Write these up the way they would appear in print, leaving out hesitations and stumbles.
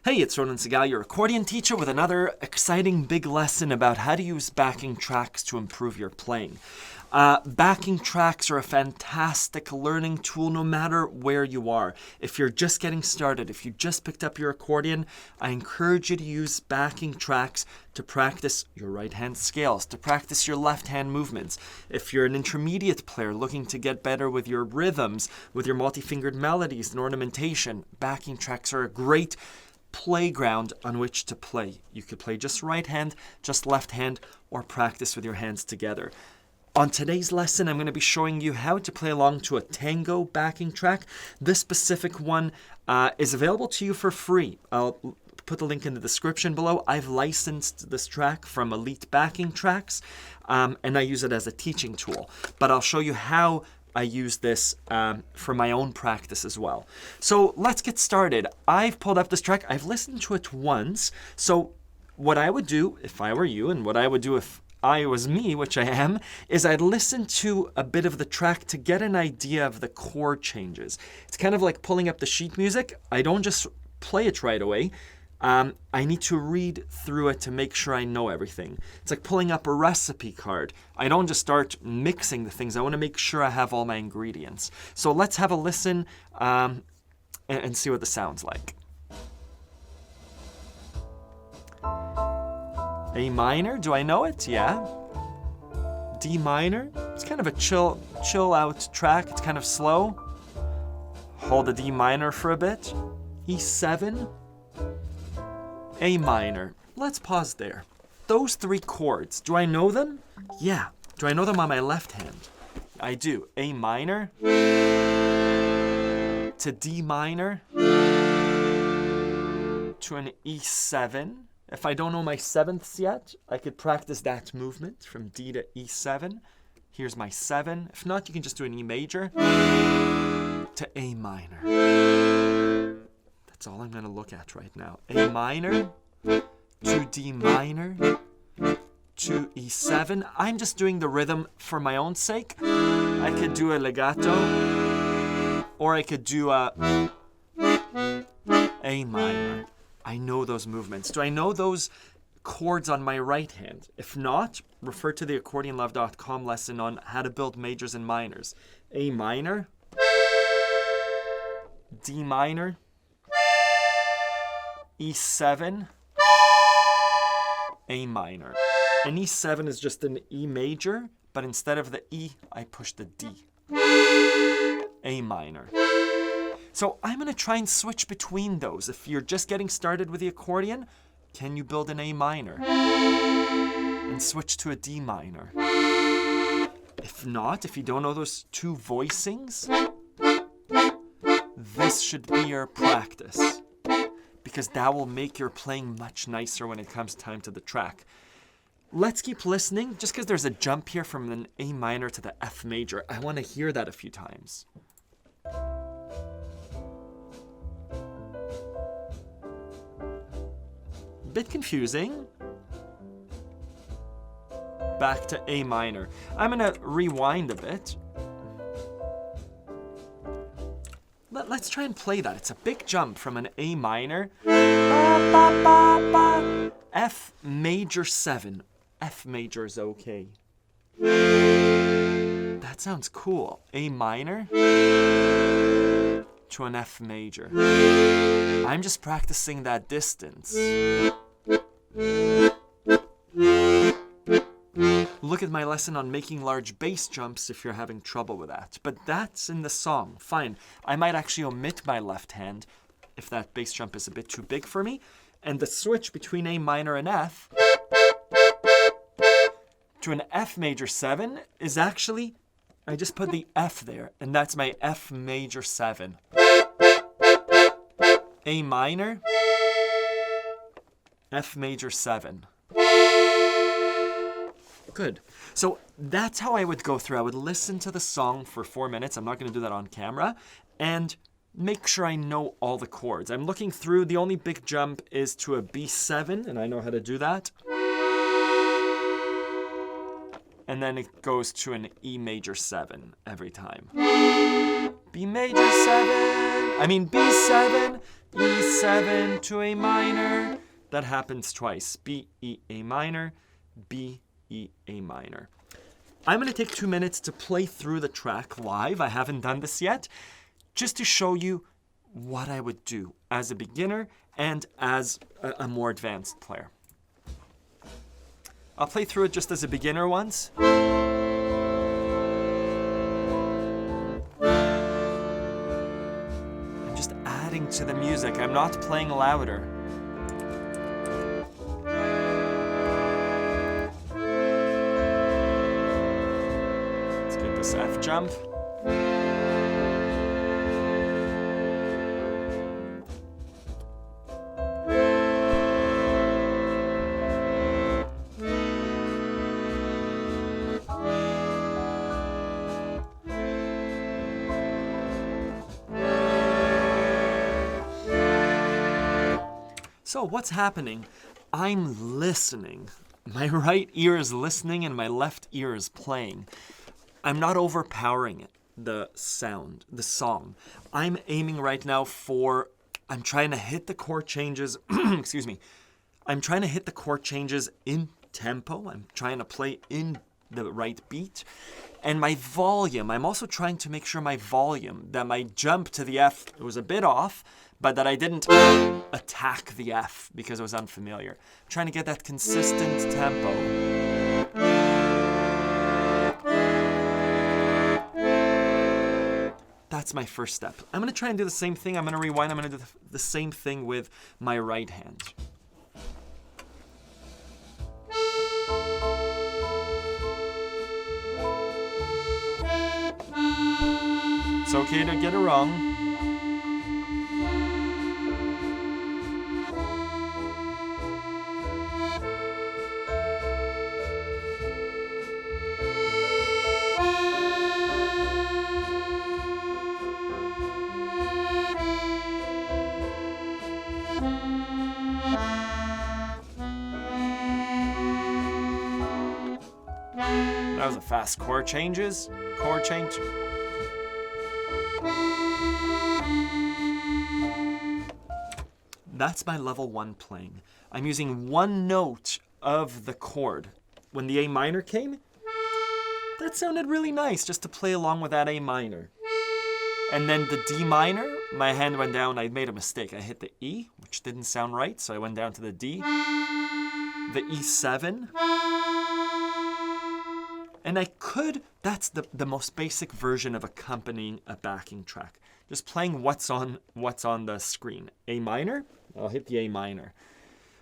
Hey, it's Ronan Segal, your accordion teacher, with another exciting big lesson about how to use backing tracks to improve your playing. Backing tracks are a fantastic learning tool no matter where you are. If you're just getting started, if you just picked up your accordion, I encourage you to use backing tracks to practice your right hand scales, to practice your left hand movements. If you're an intermediate player looking to get better with your rhythms, with your multi-fingered melodies and ornamentation, backing tracks are a great playground on which to play. You could play just right hand, just left hand, or practice with your hands together. On today's lesson, I'm going to be showing you how to play along to a Tango backing track. This specific one is available to you for free. I'll put the link in the description below. I've licensed this track from Elite Backing Tracks, and I use it as a teaching tool. But I'll show you how I use this for my own practice as well. So let's get started. I've pulled up this track. I've listened to it once. So what I would do if I were you, and what I would do if I was me, which I am, is I'd listen to a bit of the track to get an idea of the chord changes. It's kind of like pulling up the sheet music. I don't just play it right away. I need to read through it to make sure I know everything. It's like pulling up a recipe card. I don't just start mixing the things. I want to make sure I have all my ingredients. So let's have a listen and see what this sounds like. A minor, do I know it? Yeah. D minor, it's kind of a chill out track. It's kind of slow. Hold the D minor for a bit. E7. A minor. Let's pause there. Those three chords, do I know them? Yeah. Do I know them on my left hand? I do. A minor to D minor to an E7. If I don't know my sevenths yet, I could practice that movement from D to E7. Here's my 7. If not, you can just do an E major to A minor. That's all I'm going to look at right now. A minor to D minor to E7. I'm just doing the rhythm for my own sake. I could do a legato, or I could do a minor. I know those movements. Do I know those chords on my right hand? If not, refer to the accordionlove.com lesson on how to build majors and minors. A minor, D minor, E7, A minor. An E7 is just an E major, but instead of the E, I push the D. A minor. So I'm going to try and switch between those. If you're just getting started with the accordion, can you build an A minor and switch to a D minor? If not, if you don't know those two voicings, this should be your practice, because that will make your playing much nicer when it comes time to the track. Let's keep listening. Just because there's a jump here from an A minor to the F major, I want to hear that a few times. Bit confusing. Back to A minor. I'm gonna rewind a bit. Let's try and play that. It's a big jump from an A minor. F major 7. F major is okay. That sounds cool. A minor to an F major. I'm just practicing that distance. Look at my lesson on making large bass jumps if you're having trouble with that. But that's in the song. Fine. I might actually omit my left hand if that bass jump is a bit too big for me. And the switch between A minor and F to an F major 7 is actually, I just put the F there, and that's my F major 7. A minor, F major 7. Good. So that's how I would go through. I would listen to the song for 4 minutes. I'm not going to do that on camera. And make sure I know all the chords. I'm looking through. The only big jump is to a B7, and I know how to do that. And then it goes to an E major 7 every time. B major 7. I mean B7, E7 to A minor. That happens twice. B, E, A minor, B, E, A minor. I'm going to take 2 minutes to play through the track live. I haven't done this yet, just to show you what I would do as a beginner and as a more advanced player. I'll play through it just as a beginner once. I'm just adding to the music. I'm not playing louder. Let's get this F jump. So what's happening? I'm listening. My right ear is listening and my left ear is playing. I'm not overpowering it, the sound, the song. I'm aiming right now I'm trying to hit the chord changes, excuse me. I'm trying to hit the chord changes in tempo. I'm trying to play in the right beat. And my volume, I'm also trying to make sure my volume, that my jump to the F was a bit off, but that I didn't attack the F because it was unfamiliar. I'm trying to get that consistent tempo. That's my first step. I'm going to try and do the same thing. I'm going to rewind. I'm going to do the same thing with my right hand. It's okay to get it wrong. That was a fast chord change. That's my level 1 playing. I'm using one note of the chord. When the A minor came, that sounded really nice just to play along with that A minor. And then the D minor, my hand went down. I made a mistake. I hit the E, which didn't sound right, so I went down to the D. The E7. And that's the most basic version of accompanying a backing track. Just playing what's on the screen. A minor, I'll hit the A minor.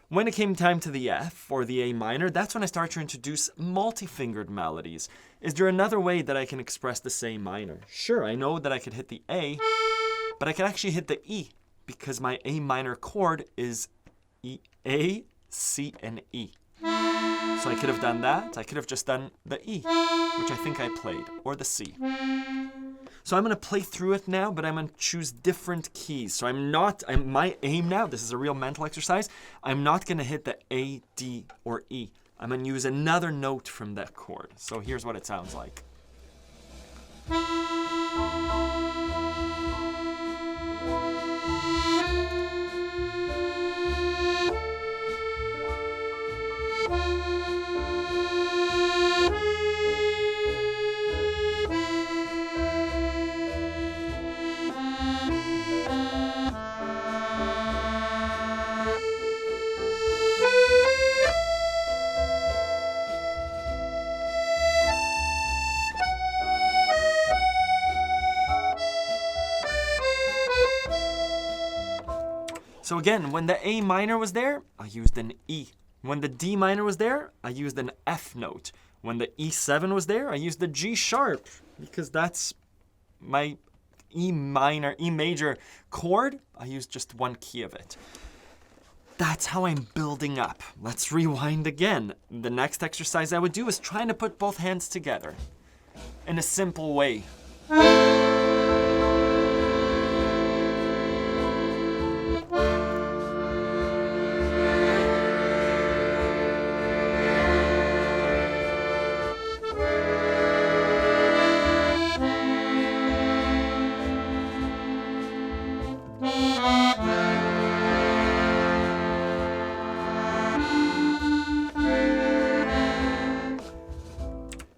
When it came time to the F or the A minor, that's when I started to introduce multi-fingered melodies. Is there another way that I can express this A minor? Sure, I know that I could hit the A, but I could actually hit the E because my A minor chord is E, A, C, and E. So I could have done that. I could have just done the E, which I think I played, or the C. So I'm going to play through it now, but I'm going to choose different keys. So my aim now, this is a real mental exercise, I'm not going to hit the A, D, or E. I'm going to use another note from that chord. So here's what it sounds like. So again, when the A minor was there, I used an E. When the D minor was there, I used an F note. When the E7 was there, I used the G sharp because that's my E major chord. I used just one key of it. That's how I'm building up. Let's rewind again. The next exercise I would do is trying to put both hands together in a simple way.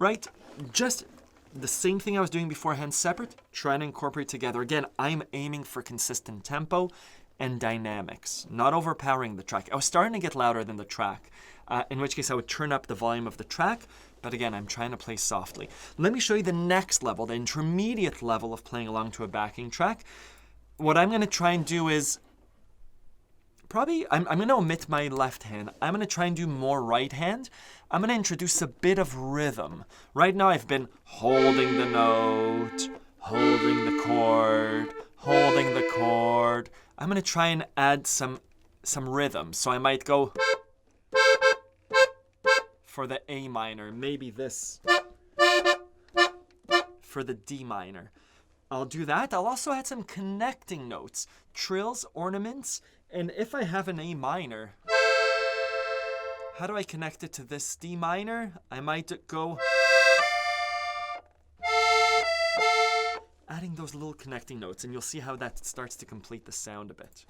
right? Just the same thing I was doing beforehand, separate, trying to incorporate together. Again, I'm aiming for consistent tempo and dynamics, not overpowering the track. I was starting to get louder than the track, in which case I would turn up the volume of the track, but again, I'm trying to play softly. Let me show you the next level, the intermediate level of playing along to a backing track. What I'm going to try and do is, I'm going to omit my left hand. I'm going to try and do more right hand. I'm going to introduce a bit of rhythm. Right now I've been holding the note, holding the chord, holding the chord. I'm going to try and add some rhythm. So I might go for the A minor, maybe this for the D minor. I'll do that. I'll also add some connecting notes, trills, ornaments, and if I have an A minor, how do I connect it to this D minor? I might go adding those little connecting notes, and you'll see how that starts to complete the sound a bit.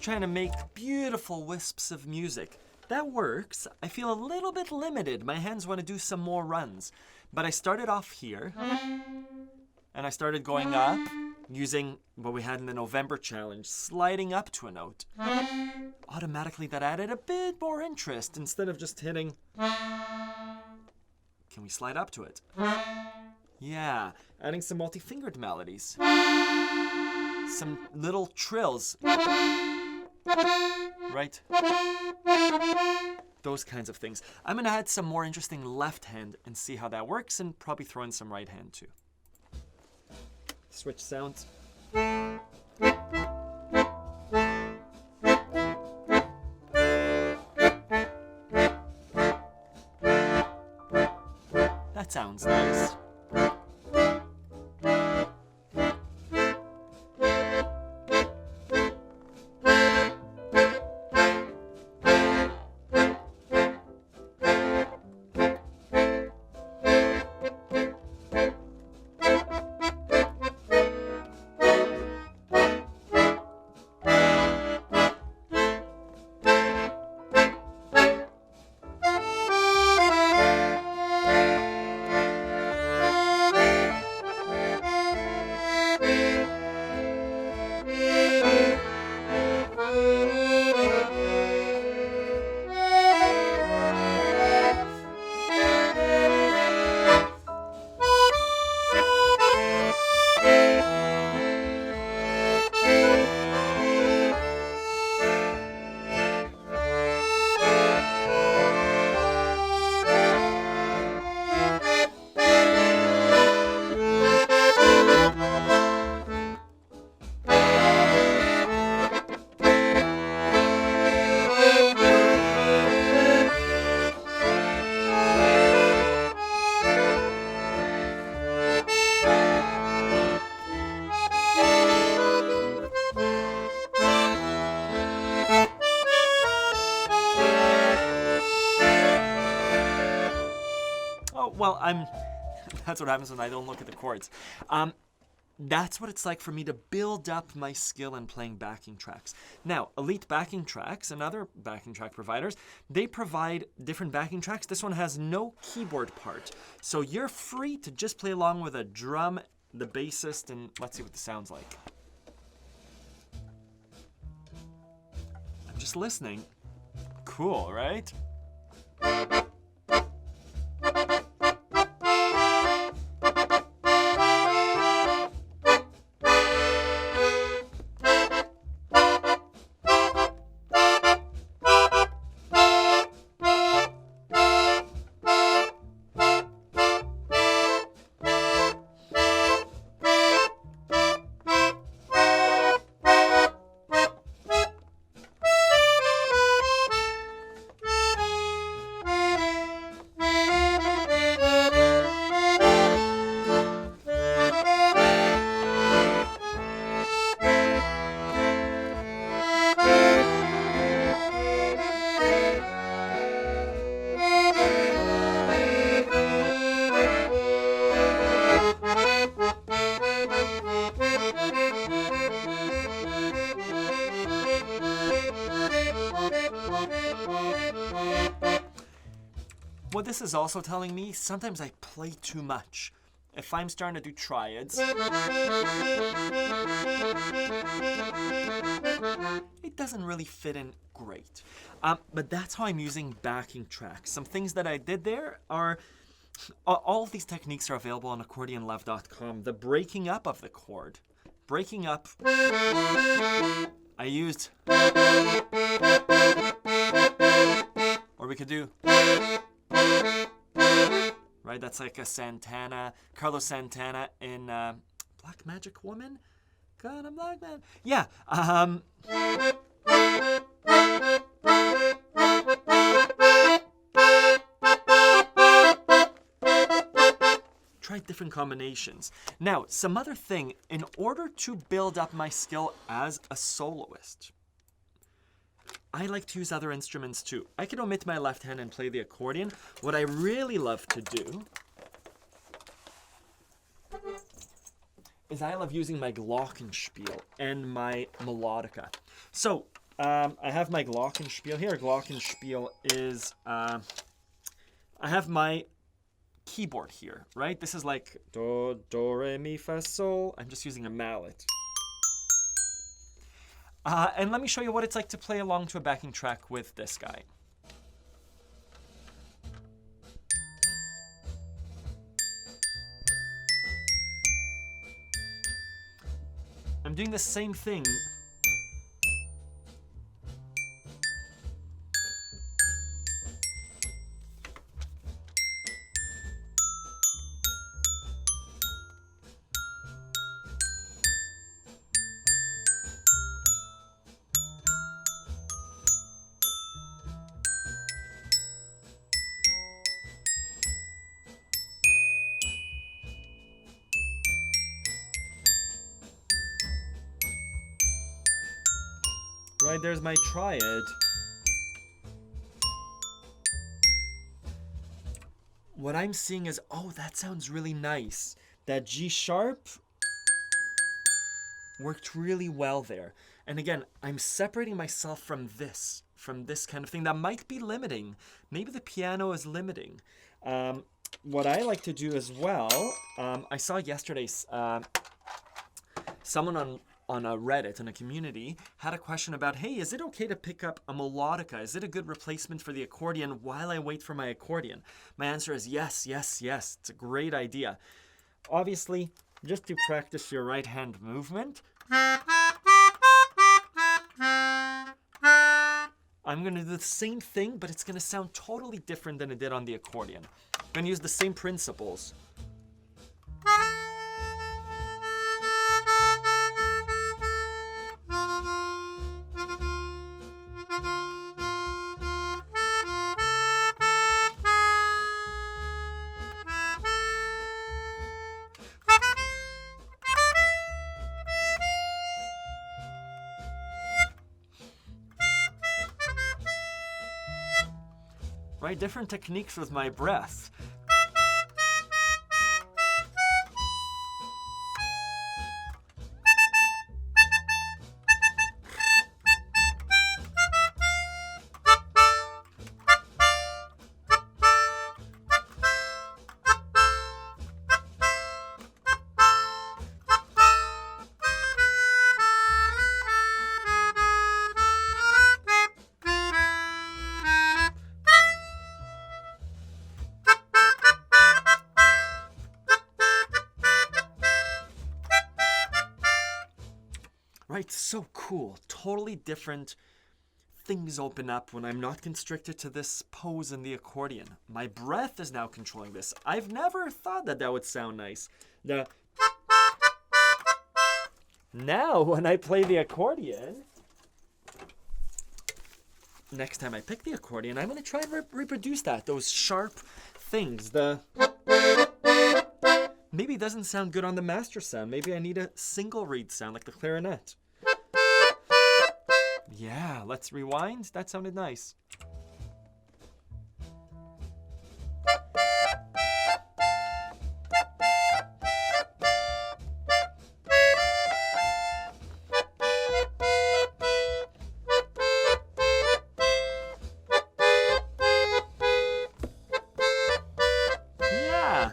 Trying to make beautiful wisps of music. That works. I feel a little bit limited. My hands want to do some more runs. But I started off here, and I started going up using what we had in the November challenge, sliding up to a note. Automatically that added a bit more interest instead of just hitting. Can we slide up to it? Yeah, adding some multi-fingered melodies. Some little trills. Right? Those kinds of things. I'm going to add some more interesting left hand and see how that works, and probably throw in some right hand too. Switch sounds. That sounds nice. Well, that's what happens when I don't look at the chords. That's what it's like for me to build up my skill in playing backing tracks. Now, Elite Backing Tracks and other backing track providers, they provide different backing tracks. This one has no keyboard part. So you're free to just play along with a drum, the bassist, and let's see what this sounds like. I'm just listening. Cool, right? What this is also telling me, sometimes I play too much. If I'm starting to do triads, it doesn't really fit in great. But that's how I'm using backing tracks. Some things that I did there are, all of these techniques are available on accordionlove.com. The breaking up of the chord. Breaking up, I used, or we could do, right? That's like a Santana, Carlos Santana in Black Magic Woman? God, I'm Black Man. Yeah. Try different combinations. Now, some other thing, in order to build up my skill as a soloist, I like to use other instruments too. I can omit my left hand and play the accordion. What I really love to do is I love using my glockenspiel and my melodica. So, I have my glockenspiel here. Glockenspiel is, I have my keyboard here, right? This is like do, re, mi, fa, sol. I'm just using a mallet. And let me show you what it's like to play along to a backing track with this guy. I'm doing the same thing. Right, there's my triad. What I'm seeing is, oh, that sounds really nice. That G sharp worked really well there. And again, I'm separating myself from this kind of thing that might be limiting. Maybe the piano is limiting. What I like to do as well, I saw yesterday someone on a Reddit, in a community, had a question about, hey, is it okay to pick up a melodica? Is it a good replacement for the accordion while I wait for my accordion? My answer is yes, yes, yes. It's a great idea. Obviously, just to practice your right hand movement, I'm going to do the same thing, but it's going to sound totally different than it did on the accordion. I'm going to use the same principles. Right, different techniques with my breath. Right? So cool. Totally different things open up when I'm not constricted to this pose in the accordion. My breath is now controlling this. I've never thought that that would sound nice. Now, when I play the accordion, next time I pick the accordion, I'm going to try and reproduce that. Those sharp things. Maybe it doesn't sound good on the master sound. Maybe I need a single reed sound like the clarinet. Yeah, let's rewind. That sounded nice. Yeah.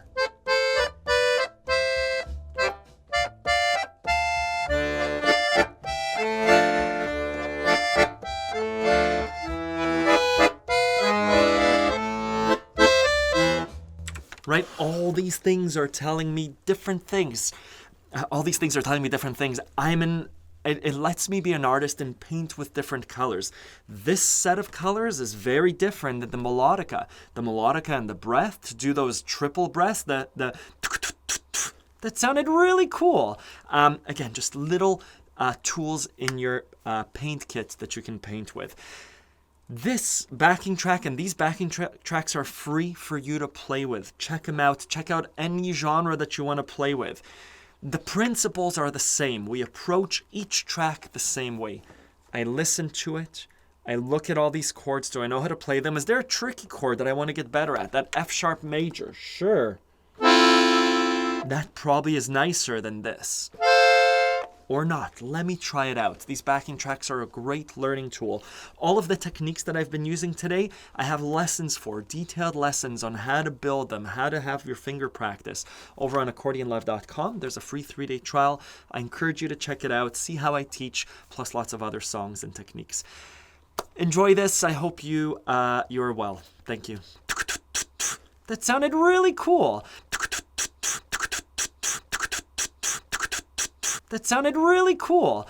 Right? All these things are telling me different things. It lets me be an artist and paint with different colors. This set of colors is very different than the melodica. The melodica and the breath, to do those triple breaths, that sounded really cool. Again, just little tools in your paint kit that you can paint with. This backing track and these backing tracks are free for you to play with. Check them out. Check out any genre that you want to play with. The principles are the same. We approach each track the same way. I listen to it. I look at all these chords. Do I know how to play them? Is there a tricky chord that I want to get better at? That F sharp major. Sure. That probably is nicer than this. Or not. Let me try it out. These backing tracks are a great learning tool. All of the techniques that I've been using today, I have lessons for, detailed lessons on how to build them, how to have your finger practice over on accordionlove.com. There's a free 3-day trial. I encourage you to check it out, see how I teach, plus lots of other songs and techniques. Enjoy this. I hope you're well. Thank you. That sounded really cool. That sounded really cool.